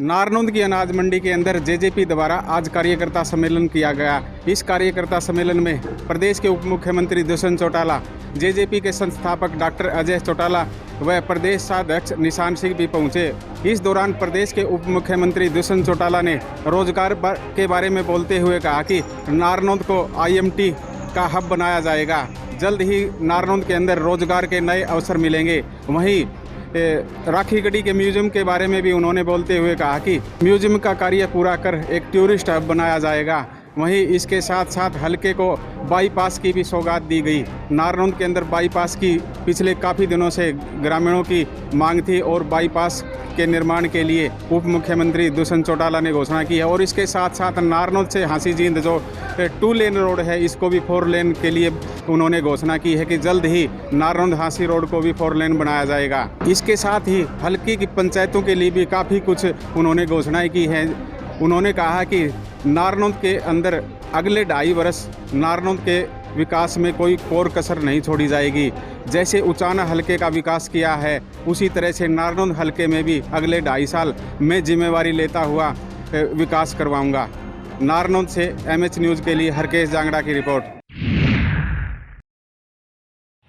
नारनौंद की अनाज मंडी के अंदर जेजेपी द्वारा आज कार्यकर्ता सम्मेलन किया गया। इस कार्यकर्ता सम्मेलन में प्रदेश के उप मुख्यमंत्री दुष्यंत चौटाला, जेजेपी के संस्थापक डॉक्टर अजय चौटाला व प्रदेशाध्यक्ष निशान सिंह भी पहुंचे। इस दौरान प्रदेश के उप मुख्यमंत्री दुष्यंत चौटाला ने रोजगार के बारे में बोलते हुए कहा कि नारनौंद को IMT का हब बनाया जाएगा। जल्द ही नारनौंद के अंदर रोजगार के नए अवसर मिलेंगे। वहीं राखीगढ़ी के म्यूजियम के बारे में भी उन्होंने बोलते हुए कहा कि म्यूजियम का कार्य पूरा कर एक टूरिस्ट हब बनाया जाएगा। वहीं इसके साथ साथ हल्के को बाईपास की भी सौगात दी गई। नारनौंद के अंदर बाईपास की पिछले काफ़ी दिनों से ग्रामीणों की मांग थी और बाईपास के निर्माण के लिए उप मुख्यमंत्री दुष्यंत चौटाला ने घोषणा की है। और इसके साथ साथ नारनौंद से हांसी जींद जो 2 लेन रोड है, इसको भी 4 लेन के लिए उन्होंने घोषणा की है कि जल्द ही नारनौंद हांसी रोड को भी 4 लेन बनाया जाएगा। इसके साथ ही हल्के की पंचायतों के लिए भी काफ़ी कुछ उन्होंने घोषणाएं की हैं। उन्होंने कहा कि नारनौंद के अंदर अगले 2.5 वर्ष नारनौंद के विकास में कोई कोर कसर नहीं छोड़ी जाएगी। जैसे उचाना हलके का विकास किया है, उसी तरह से नारनौंद हलके में भी अगले 2.5 साल मैं जिम्मेवारी लेता हुआ विकास करवाऊंगा। नारनौंद से MH न्यूज़ के लिए हरकेश जांगड़ा की रिपोर्ट।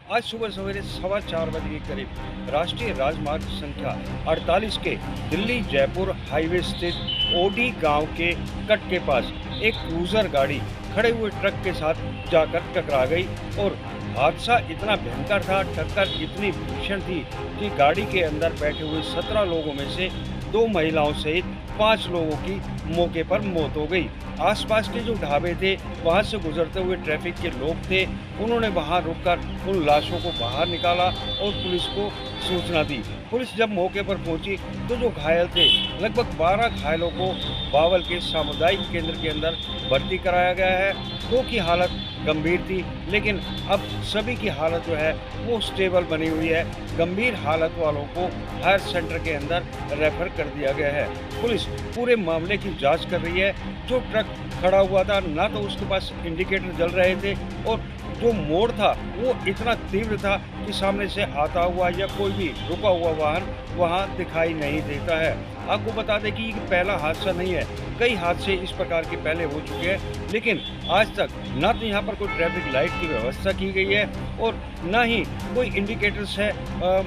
आज सुबह सवेरे 4:15 बजे के करीब राष्ट्रीय राजमार्ग संख्या 48 के दिल्ली जयपुर हाईवे स्थित ओडी गांव के कट के पास एक क्रूजर गाड़ी खड़े हुए ट्रक के साथ जाकर टकरा गई और हादसा इतना भयंकर था, टक्कर इतनी भीषण थी कि गाड़ी के अंदर बैठे हुए 17 लोगों में से 2 महिलाओं सहित 5 लोगों की मौके पर मौत हो गई। आसपास के जो ढाबे थे, वहां से गुजरते हुए ट्रैफिक के लोग थे, उन्होंने वहां रुककर उन लाशों को बाहर निकाला और पुलिस को सूचना दी। पुलिस जब मौके पर पहुंची तो जो घायल थे, लगभग 12 घायलों को बावल के सामुदायिक केंद्र के अंदर भर्ती कराया गया है। 2 की हालत गंभीर थी, लेकिन अब सभी की हालत जो है वो स्टेबल बनी हुई है। गंभीर हालत वालों को हायर सेंटर के अंदर रेफर कर दिया गया है। पुलिस पूरे मामले की जांच कर रही है। जो ट्रक खड़ा हुआ था, ना तो उसके पास इंडिकेटर जल रहे थे और जो मोड़ था वो इतना तीव्र था कि सामने से आता हुआ या कोई भी रुका हुआ वाहन वहाँ दिखाई नहीं देता है। आपको बता दें कि ये पहला हादसा नहीं है, कई हादसे इस प्रकार के पहले हो चुके हैं, लेकिन आज तक ना तो यहाँ पर कोई ट्रैफिक लाइट की व्यवस्था की गई है और ना ही कोई इंडिकेटर्स है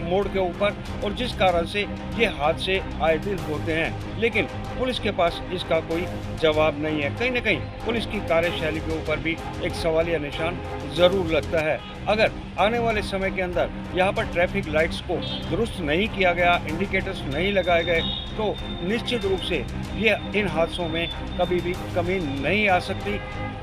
मोड़ के ऊपर, और जिस कारण से ये हादसे आए दिन होते हैं। लेकिन पुलिस के पास इसका कोई जवाब नहीं है। कहीं ना कहीं पुलिस की कार्यशैली के ऊपर भी एक सवालिया निशान ज़रूर लगता है। अगर आने वाले समय के अंदर यहाँ पर ट्रैफिक लाइट्स को दुरुस्त नहीं किया गया, इंडिकेटर्स नहीं लगाए गए, तो निश्चित रूप से ये इन हादसों में कभी भी कमी नहीं आ सकती।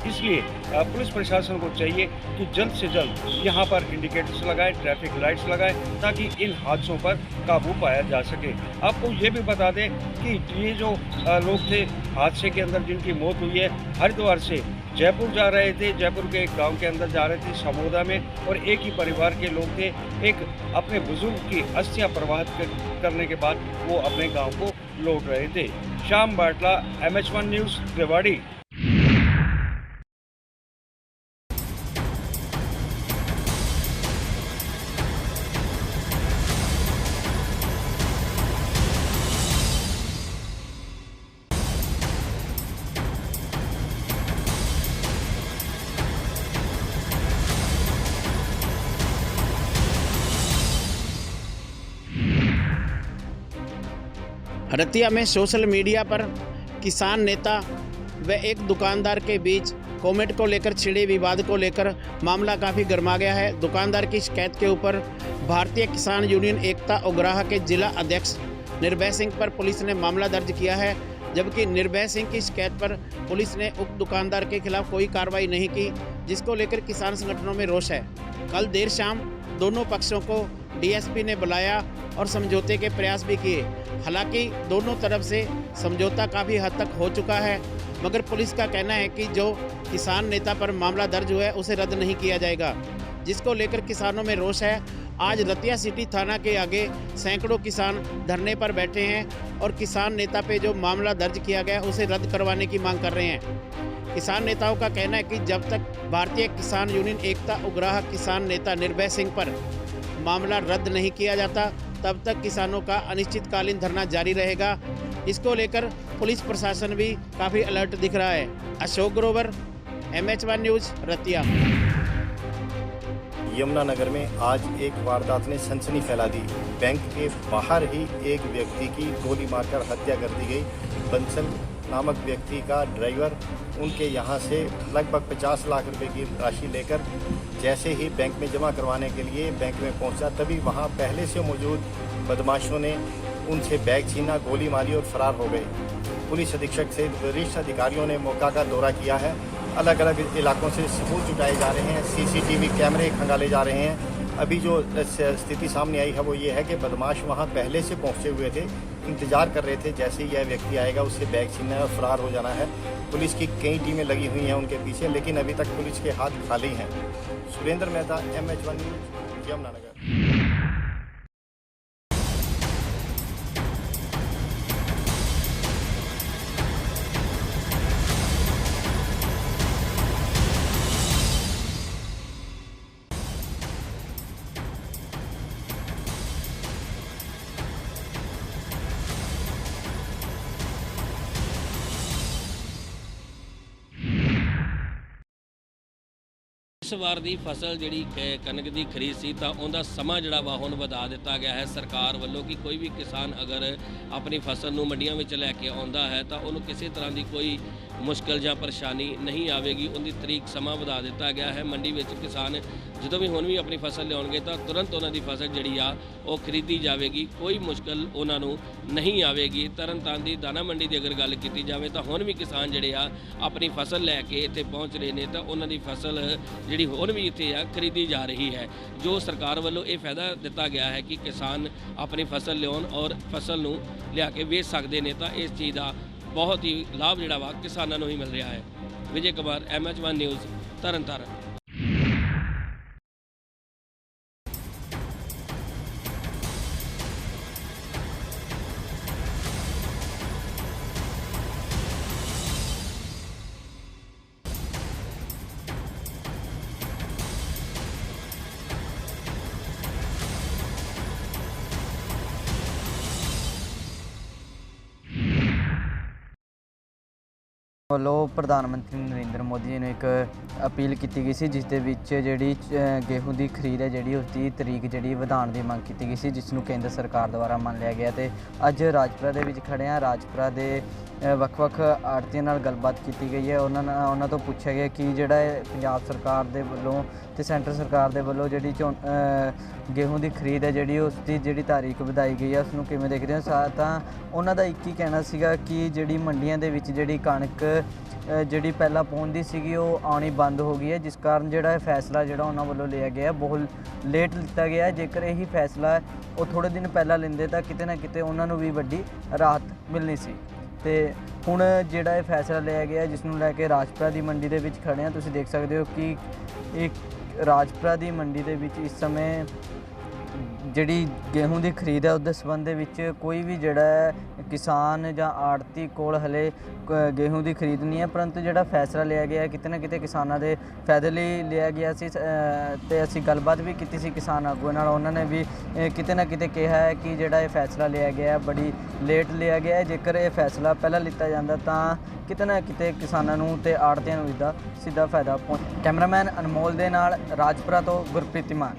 इसलिए पुलिस प्रशासन को चाहिए कि जल्द से जल्द यहाँ पर इंडिकेटर्स लगाए, ट्रैफिक लाइट्स लगाए, ताकि इन हादसों पर काबू पाया जा सके। आपको ये भी बता दें कि ये जो लोग थे हादसे के अंदर जिनकी मौत हुई है, हरिद्वार से जयपुर जा रहे थे, जयपुर के एक गांव के अंदर जा रहे थे समोदा में, और एक ही परिवार के लोग थे। एक अपने बुजुर्ग की अस्थियां प्रवाहित करने के बाद वो अपने गांव को लौट रहे थे। श्याम बाटला, MH1 न्यूज़, रेवाड़ी। रतिया में सोशल मीडिया पर किसान नेता व एक दुकानदार के बीच कॉमेंट को लेकर छिड़े विवाद को लेकर मामला काफ़ी गर्मा गया है। दुकानदार की शिकायत के ऊपर भारतीय किसान यूनियन एकता उग्राह के जिला अध्यक्ष निर्भय सिंह पर पुलिस ने मामला दर्ज किया है, जबकि निर्भय सिंह की शिकायत पर पुलिस ने उक्त दुकानदार के खिलाफ कोई कार्रवाई नहीं की, जिसको लेकर किसान संगठनों में रोष है। कल देर शाम दोनों पक्षों को DSP ने बुलाया और समझौते के प्रयास भी किए। हालांकि दोनों तरफ से समझौता काफ़ी हद तक हो चुका है, मगर पुलिस का कहना है कि जो किसान नेता पर मामला दर्ज हुआ है उसे रद्द नहीं किया जाएगा, जिसको लेकर किसानों में रोष है। आज रतिया सिटी थाना के आगे सैकड़ों किसान धरने पर बैठे हैं और किसान नेता पे जो मामला दर्ज किया गया उसे रद्द करवाने की मांग कर रहे हैं। किसान नेताओं का कहना है कि जब तक भारतीय किसान यूनियन एकता उग्राह किसान नेता निर्भय सिंह पर मामला रद्द नहीं किया जाता, तब तक किसानों का अनिश्चितकालीन धरना जारी रहेगा। इसको लेकर पुलिस प्रशासन भी काफ़ी अलर्ट दिख रहा है। Ashok Grover, MH1 news, Ratia. यमुनानगर में आज एक वारदात ने सनसनी फैला दी। बैंक के बाहर ही एक व्यक्ति की गोली मारकर हत्या कर दी गई। बंसल नामक व्यक्ति का ड्राइवर उनके यहाँ से लगभग 50 लाख रुपए की राशि लेकर जैसे ही बैंक में जमा करवाने के लिए बैंक में पहुँचा, तभी वहाँ पहले से मौजूद बदमाशों ने उनसे बैग छीना, गोली मारी और फरार हो गए। पुलिस अधीक्षक से वरिष्ठ अधिकारियों ने मौका का दौरा किया है। अलग अलग इलाकों से सबूत जुटाए जा रहे हैं, CCTV कैमरे खंगाले जा रहे हैं। अभी जो स्थिति सामने आई है वो ये है कि बदमाश वहाँ पहले से पहुँचे हुए थे, इंतजार कर रहे थे जैसे ही यह व्यक्ति आएगा उससे बैग छीनना है और फरार हो जाना है। पुलिस की कई टीमें लगी हुई हैं उनके पीछे, लेकिन अभी तक पुलिस के हाथ खाली हैं। Surendra Mehta, MH1 news, Yamunanagar. इस वार ਦੀ ਫਸਲ ਜਿਹੜੀ ਕਣਕ ਦੀ ਖਰੀਦ ਸੀ ਤਾਂ ਉਹਦਾ ਸਮਾਂ ਜਿਹੜਾ ਵਾ ਹੁਣ ਵਧਾ ਦਿੱਤਾ ਗਿਆ ਹੈ ਸਰਕਾਰ ਵੱਲੋਂ ਕਿ ਕੋਈ ਵੀ ਕਿਸਾਨ ਅਗਰ ਆਪਣੀ ਫਸਲ ਨੂੰ ਮੰਡੀਆਂ ਵਿੱਚ ਲੈ ਕੇ ਆਉਂਦਾ ਹੈ ਤਾਂ ਉਹਨੂੰ ਕਿਸੇ ਤਰ੍ਹਾਂ ਦੀ ਕੋਈ ਮੁਸ਼ਕਲ ਜਾਂ ਪਰੇਸ਼ਾਨੀ ਨਹੀਂ ਆਵੇਗੀ। ਉਹਦੀ ਤਰੀਕ ਸਮਾਂ ਵਧਾ ਦਿੱਤਾ ਗਿਆ ਹੈ। ਮੰਡੀ ਵਿੱਚ ਕਿਸਾਨ ਜਦੋਂ ਵੀ ਹੁਣ ਵੀ ਆਪਣੀ ਫਸਲ ਲਿਆਉਣਗੇ ਤਾਂ ਤੁਰੰਤ ਉਹਨਾਂ ਦੀ ਫਸਲ ਜਿਹੜੀ ਆ ਉਹ ਖਰੀਦੀ ਜਾਵੇਗੀ, ਕੋਈ ਮੁਸ਼ਕਲ ਉਹਨਾਂ ਨੂੰ ਨਹੀਂ ਆਵੇਗੀ। ਤਰਨਤਾਰਨ ਦੀ ਦਾਣਾ ਮੰਡੀ ਦੀ ਅਗਰ ਗੱਲ ਕੀਤੀ ਜਾਵੇ ਤਾਂ ਹੁਣ ਵੀ ਕਿਸਾਨ ਜਿਹੜੇ ਆ ਆਪਣੀ ਫਸਲ ਲੈ ਕੇ ਇੱਥੇ ਪਹੁੰਚ ਰਹੇ ਨੇ ਤਾਂ ਉਹਨਾਂ ਦੀ ਫਸਲ ਜਿਹੜੀ ਹੁਣ ਵੀ ਇੱਥੇ ਆ ਖਰੀਦੀ ਜਾ ਰਹੀ ਹੈ। ਜੋ ਸਰਕਾਰ ਵੱਲੋਂ ਇਹ ਫਾਇਦਾ ਦਿੱਤਾ ਗਿਆ ਹੈ ਕਿ ਕਿਸਾਨ ਆਪਣੀ ਫਸਲ ਲਿਆਉਣ ਔਰ ਫਸਲ ਨੂੰ ਲਿਆ ਕੇ ਵੇਚ ਸਕਦੇ ਨੇ ਤਾਂ ਇਸ ਚੀਜ਼ ਦਾ ਬਹੁਤ ਹੀ ਲਾਭ ਜਿਹੜਾ ਵਾ ਕਿਸਾਨਾਂ ਨੂੰ ਹੀ ਮਿਲ ਰਿਹਾ ਹੈ। Vijay Kumar, MH1 news, Tarn Taran. ਵੱਲੋਂ ਪ੍ਰਧਾਨ ਮੰਤਰੀ ਨਰਿੰਦਰ ਮੋਦੀ ਜੀ ਨੂੰ ਇੱਕ ਅਪੀਲ ਕੀਤੀ ਗਈ ਸੀ, ਜਿਸ ਦੇ ਵਿੱਚ ਜਿਹੜੀ ਗੇਹੂੰ ਦੀ ਖਰੀਦ ਹੈ ਜਿਹੜੀ ਉਸਦੀ ਤਰੀਕ ਜਿਹੜੀ ਵਧਾਉਣ ਦੀ ਮੰਗ ਕੀਤੀ ਗਈ ਸੀ, ਜਿਸ ਨੂੰ ਕੇਂਦਰ ਸਰਕਾਰ ਦੁਆਰਾ ਮੰਨ ਲਿਆ ਗਿਆ। ਤੇ ਅੱਜ ਰਾਜਪੁਰਾ ਦੇ ਵਿੱਚ ਖੜੇ ਹਾਂ। ਰਾਜਪੁਰਾ ਦੇ ਵੱਖ-ਵੱਖ ਆੜ੍ਹਤੀਆਂ ਨਾਲ ਗੱਲਬਾਤ ਕੀਤੀ ਗਈ ਹੈ। ਉਹਨਾਂ ਤੋਂ ਪੁੱਛਿਆ ਗਿਆ ਕਿ ਜਿਹੜਾ ਪੰਜਾਬ ਸਰਕਾਰ ਦੇ ਵੱਲੋਂ ਤੇ ਸੈਂਟਰ ਸਰਕਾਰ ਦੇ ਵੱਲੋਂ ਜਿਹੜੀ ਗੇਹੂੰ ਦੀ ਖਰੀਦ ਹੈ ਜਿਹੜੀ ਉਸਦੀ ਜਿਹੜੀ ਤਾਰੀਖ ਵਧਾਈ ਗਈ ਹੈ, ਉਸ ਨੂੰ ਕਿਵੇਂ ਦੇਖਦੇ ਹੋ? ਤਾਂ ਉਹਨਾਂ ਦਾ ਇੱਕ ਹੀ ਕਹਿਣਾ ਸੀਗਾ ਕਿ ਜਿਹੜੀ ਮੰਡੀਆਂ ਦੇ ਵਿੱਚ ਜਿਹੜੀ ਕਣਕ ਜਿਹੜੀ ਪਹਿਲਾਂ ਪਹੁੰਚਦੀ ਸੀਗੀ ਉਹ ਆਉਣੀ ਬੰਦ ਹੋ ਗਈ ਹੈ, ਜਿਸ ਕਾਰਨ ਜਿਹੜਾ ਇਹ ਫੈਸਲਾ ਜਿਹੜਾ ਉਹਨਾਂ ਵੱਲੋਂ ਲਿਆ ਗਿਆ ਬਹੁਤ ਲੇਟ ਲਿੱਤਾ ਗਿਆ। ਜੇਕਰ ਇਹੀ ਫੈਸਲਾ ਉਹ ਥੋੜ੍ਹੇ ਦਿਨ ਪਹਿਲਾਂ ਲੈਂਦੇ ਤਾਂ ਕਿਤੇ ਨਾ ਕਿਤੇ ਉਹਨਾਂ ਨੂੰ ਵੀ ਵੱਡੀ ਰਾਹਤ ਮਿਲਣੀ ਸੀ। ਤੇ ਹੁਣ ਜਿਹੜਾ ਇਹ ਫੈਸਲਾ ਲਿਆ ਗਿਆ ਜਿਸ ਨੂੰ ਲੈ ਕੇ ਰਾਜਪੁਰਾ ਦੀ ਮੰਡੀ ਦੇ ਵਿੱਚ ਖੜ੍ਹੇ ਹਾਂ। ਤੁਸੀਂ ਦੇਖ ਸਕਦੇ ਹੋ ਕਿ ਇੱਕ ਰਾਜਪੁਰਾ ਦੀ ਮੰਡੀ ਦੇ ਵਿੱਚ ਇਸ ਸਮੇਂ ਜਿਹੜੀ ਗੇਹੂੰ ਦੀ ਖਰੀਦ ਹੈ ਉਹਦੇ ਸੰਬੰਧ ਦੇ ਵਿੱਚ ਕੋਈ ਵੀ ਜਿਹੜਾ ਕਿਸਾਨ ਜਾਂ ਆੜ੍ਹਤੀ ਕੋਲ ਹਲੇ ਗੇਹੂੰ ਦੀ ਖਰੀਦ ਨਹੀਂ ਹੈ, ਪਰੰਤੂ ਜਿਹੜਾ ਫੈਸਲਾ ਲਿਆ ਗਿਆ ਕਿਤੇ ਨਾ ਕਿਤੇ ਕਿਸਾਨਾਂ ਦੇ ਫਾਇਦੇ ਲਈ ਲਿਆ ਗਿਆ ਸੀ। ਤੇ ਅਸੀਂ ਗੱਲਬਾਤ ਵੀ ਕੀਤੀ ਸੀ ਕਿਸਾਨ ਆਗੂਆਂ ਨਾਲ। ਉਹਨਾਂ ਨੇ ਵੀ ਕਿਤੇ ਨਾ ਕਿਤੇ ਕਿਹਾ ਹੈ ਕਿ ਜਿਹੜਾ ਇਹ ਫੈਸਲਾ ਲਿਆ ਗਿਆ ਬੜੀ ਲੇਟ ਲਿਆ ਗਿਆ। ਜੇਕਰ ਇਹ ਫੈਸਲਾ ਪਹਿਲਾਂ ਲਿੱਤਾ ਜਾਂਦਾ ਤਾਂ ਕਿਤੇ ਨਾ ਕਿਤੇ ਕਿਸਾਨਾਂ ਨੂੰ ਤੇ ਆੜ੍ਹਤੀਆਂ ਨੂੰ ਇਸਦਾ ਸਿੱਧਾ ਫਾਇਦਾ ਪਹੁੰਚ। ਕੈਮਰਾਮੈਨ ਅਨਮੋਲ ਦੇ ਨਾਲ ਰਾਜਪੁਰਾ ਤੋਂ ਗੁਰਪ੍ਰੀਤ ਮਾਨ।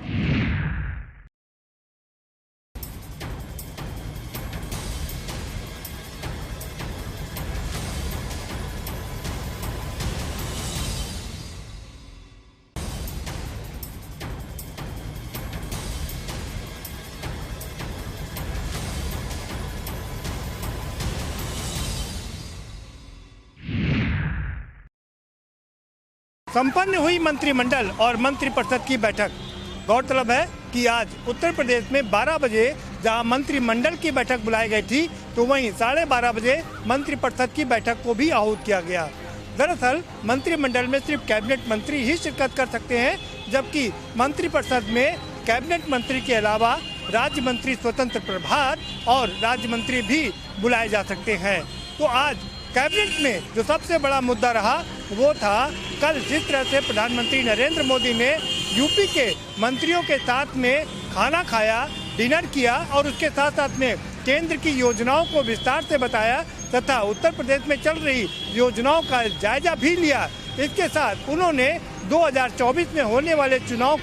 संपन्न हुई मंत्रिमंडल और मंत्रिपरिषद की बैठक। गौरतलब है कि आज उत्तर प्रदेश में 12 बजे जहां मंत्रिमंडल की बैठक बुलाई गई थी तो वहीं 12:30 बजे मंत्रिपरिषद की बैठक को भी आहूत किया गया। दरअसल मंत्रिमंडल में सिर्फ कैबिनेट मंत्री ही शिरकत कर सकते हैं, जबकि मंत्रिपरिषद में कैबिनेट मंत्री के अलावा राज्य मंत्री स्वतंत्र प्रभार और राज्य मंत्री भी बुलाए जा सकते हैं। तो आज कैबिनेट में जो सबसे बड़ा मुद्दा रहा वो था कल जिस तरह से प्रधानमंत्री नरेंद्र मोदी ने यूपी के मंत्रियों के साथ में खाना खाया, डिनर किया और उसके साथ साथ में केंद्र की योजनाओं को विस्तार से बताया तथा उत्तर प्रदेश में चल रही योजनाओं का जायजा भी लिया। इसके साथ उन्होंने 2024 में होने वाले चुनाव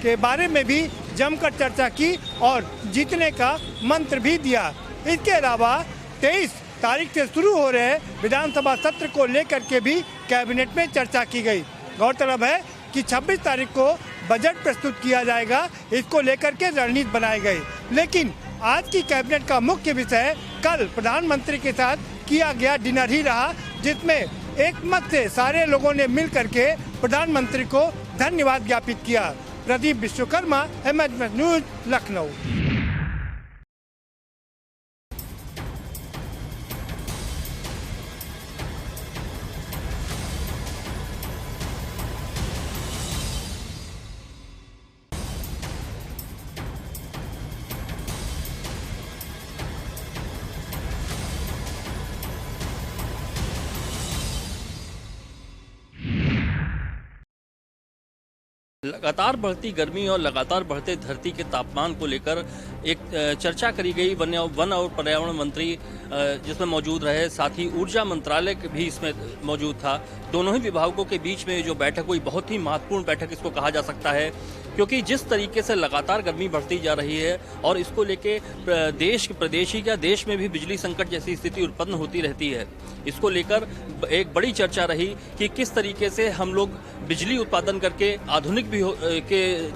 के बारे में भी जमकर चर्चा की और जीतने का मंत्र भी दिया। इसके अलावा 23 तारीख से शुरू हो रहे विधानसभा सत्र को लेकर के भी कैबिनेट में चर्चा की गई। गौरतलब है कि 26 तारीख को बजट प्रस्तुत किया जाएगा, इसको लेकर के रणनीति बनाई गई। लेकिन आज की कैबिनेट का मुख्य विषय कल प्रधानमंत्री के साथ किया गया डिनर ही रहा, जिसमें एक मत से सारे लोगों ने मिल करके प्रधानमंत्री को धन्यवाद ज्ञापित किया। Pradeep Vishwakarma, MH news, Lucknow. लगातार बढ़ती गर्मी और लगातार बढ़ते धरती के तापमान को लेकर एक चर्चा करी गई। वन और पर्यावरण मंत्री जिसमें मौजूद रहे, साथ ही ऊर्जा मंत्रालय भी इसमें मौजूद था। दोनों ही विभागों के बीच में जो बैठक हुई, बहुत ही महत्वपूर्ण बैठक इसको कहा जा सकता है, क्योंकि जिस तरीके से लगातार गर्मी बढ़ती जा रही है और इसको लेके प्रदेश ही क्या देश में भी बिजली संकट जैसी स्थिति उत्पन्न होती रहती है। इसको लेकर एक बड़ी चर्चा रही कि किस तरीके से हम लोग बिजली उत्पादन करके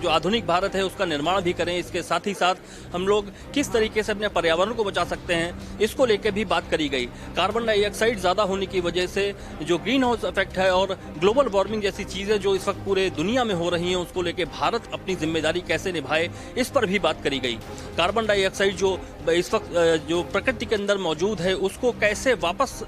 जो आधुनिक भारत है उसका निर्माण भी करें। इसके साथ ही साथ हम लोग किस तरीके से अपने पर्यावरण को बचा सकते हैं, इसको लेकर भी बात करी गई। कार्बन डाइऑक्साइड ज़्यादा होने की वजह से जो ग्रीन हाउस इफेक्ट है और ग्लोबल वार्मिंग जैसी चीज़ें जो इस वक्त पूरे दुनिया में हो रही हैं, उसको लेकर भारत अपनी जिम्मेदारी कैसे निभाए, इस पर भी बात करी गई। कार्बन डाइऑक्साइड जो इस वक्त जो प्रकृति के अंदर मौजूद है उसको कैसे वापस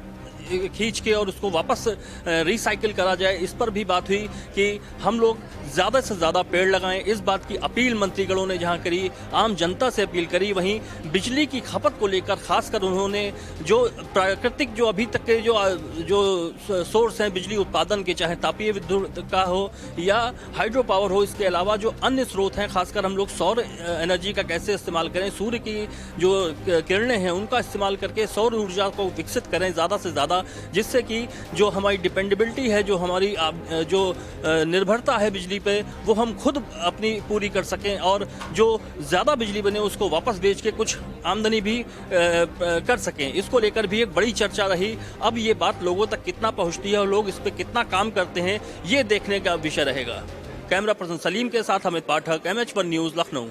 खींच के और उसको वापस रिसाइकिल करा जाए, इस पर भी बात हुई कि हम लोग ज़्यादा से ज़्यादा पेड़ लगाएं। इस बात की अपील मंत्रीगणों ने जहां करी, आम जनता से अपील करी, वहीं बिजली की खपत को लेकर खासकर उन्होंने जो प्राकृतिक जो अभी तक के जो सोर्स हैं बिजली उत्पादन के, चाहे तापीय विद्युत का हो या हाइड्रो पावर हो, इसके अलावा जो अन्य स्रोत हैं, खासकर हम लोग सौर एनर्जी का कैसे इस्तेमाल करें, सूर्य की जो किरणें हैं उनका इस्तेमाल करके सौर ऊर्जा को विकसित करें ज़्यादा से ज़्यादा, जिससे कि जो हमारी डिपेंडेबिलिटी है, जो हमारी जो निर्भरता है बिजली पे, वो हम खुद अपनी पूरी कर सकें और जो ज़्यादा बिजली बने उसको वापस बेच के कुछ आमदनी भी कर सकें। इसको लेकर भी एक बड़ी चर्चा रही। अब ये बात लोगों तक कितना पहुंचती है और लोग इस पर कितना काम करते हैं, ये देखने का विषय रहेगा। कैमरा पर्सन सलीम के साथ अमित पाठक, MH1 न्यूज़, लखनऊ।